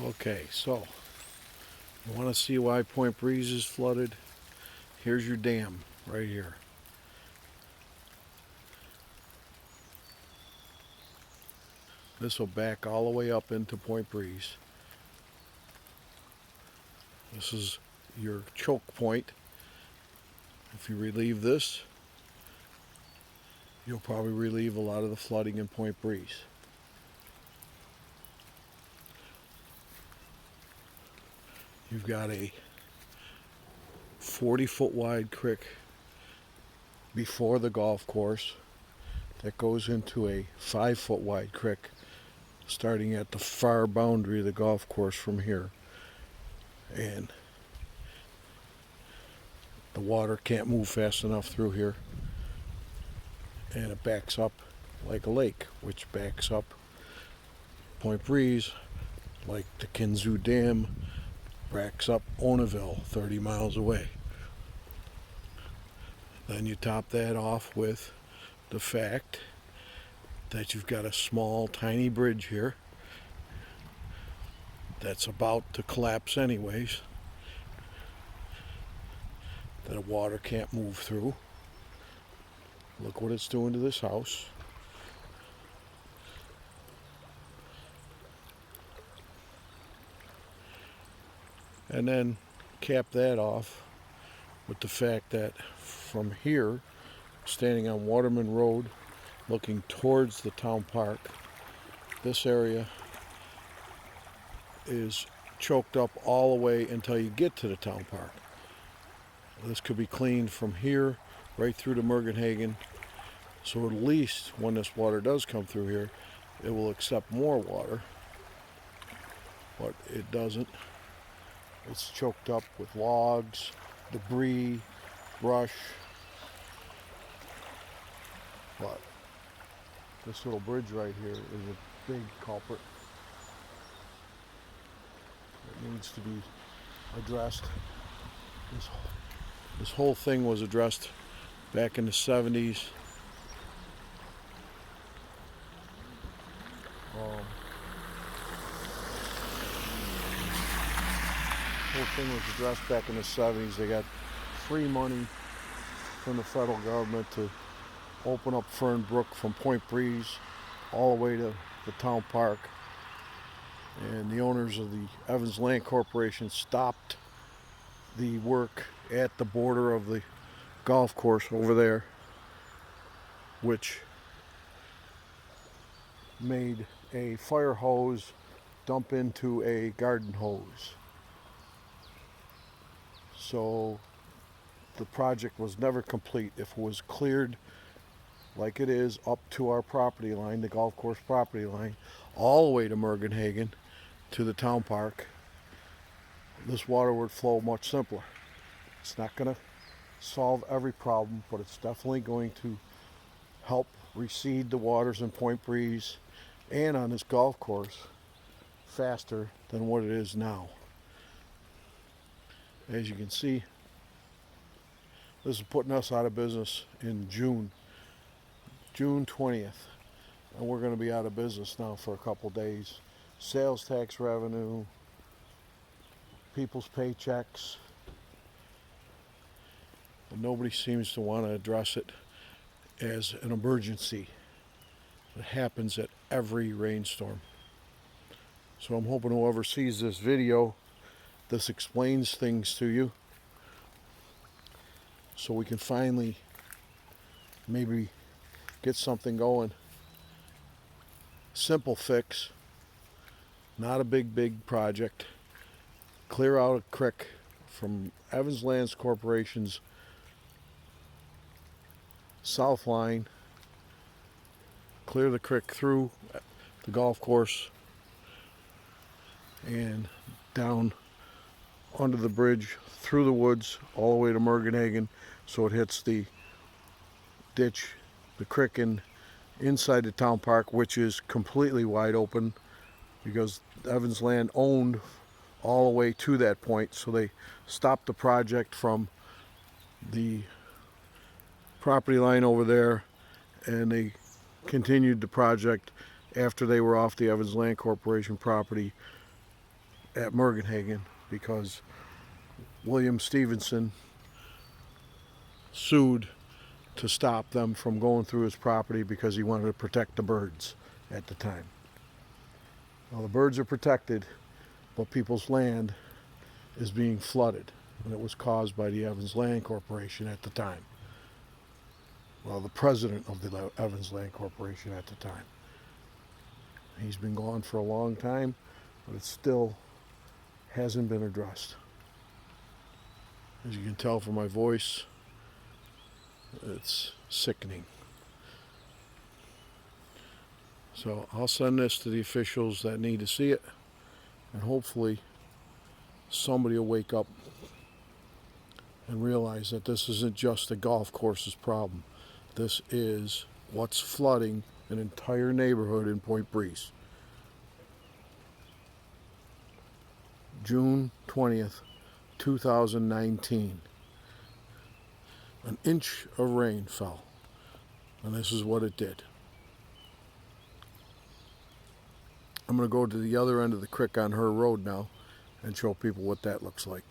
Okay, so you want to see why Point Breeze is flooded? Here's your dam right here. This will back all the way up into Point Breeze. This is your choke point. If you relieve this, you'll probably relieve a lot of the flooding in Point Breeze. You've got a 40-foot wide creek before the golf course that goes into a 5-foot wide creek starting at the far boundary of the golf course from here. And the water can't move fast enough through here, and it backs up like a lake, which backs up Point Breeze like the Kinzoo Dam backs up Onaville 30 miles away. Then you top that off with the fact that you've got a small, tiny bridge here that's about to collapse anyways, that the water can't move through. Look what it's doing to this house. And then cap that off with the fact that from here, standing on Waterman Road, looking towards the town park, this area is choked up all the way until you get to the town park. This could be cleaned from here right through to Mergenhagen, so at least when this water does come through here, it will accept more water, but it doesn't. It's choked up with logs, debris, brush. But this little bridge right here is a big culprit. It needs to be addressed. This whole thing was addressed back in the 70s. The whole thing was addressed back in the 70s. They got free money from the federal government to open up Fern Brook from Point Breeze all the way to the town park. And the owners of the Evans Land Corporation stopped the work at the border of the golf course over there, which made a fire hose dump into a garden hose. So the project was never complete. If it was cleared like it is up to our property line, the golf course property line, all the way to Mergenhagen to the town park, this water would flow much simpler. It's not going to solve every problem, but it's definitely going to help recede the waters in Point Breeze and on this golf course faster than what it is now. As you can see, this is putting us out of business in June 20th, and we're going to be out of business now for a couple days. Sales tax revenue, people's paychecks, and nobody seems to want to address it as an emergency. It happens at every rainstorm. So I'm hoping whoever sees this video, this explains things to you, so we can finally maybe get something going. Simple fix, not a big project. Clear out a creek from Evans Lands Corporation's south line, clear the creek through the golf course and down under the bridge, through the woods, all the way to Mergenhagen, so it hits the ditch, the creek inside the town park, which is completely wide open because Evans Land owned all the way to that point, so they stopped the project from the property line over there, and they continued the project after they were off the Evans Land Corporation property at Mergenhagen because William Stevenson sued to stop them from going through his property because he wanted to protect the birds at the time. Well, the birds are protected, but people's land is being flooded, and it was caused by the Evans Land Corporation at the time. Well, the president of the Evans Land Corporation at the time. He's been gone for a long time, but it still hasn't been addressed. As you can tell from my voice, it's sickening. So I'll send this to the officials that need to see it, and hopefully somebody will wake up and realize that this isn't just a golf course's problem. This is what's flooding an entire neighborhood in Point Breeze. June 20th, 2019. An inch of rain fell, and this is what it did. I'm going to go to the other end of the creek on her road now and show people what that looks like.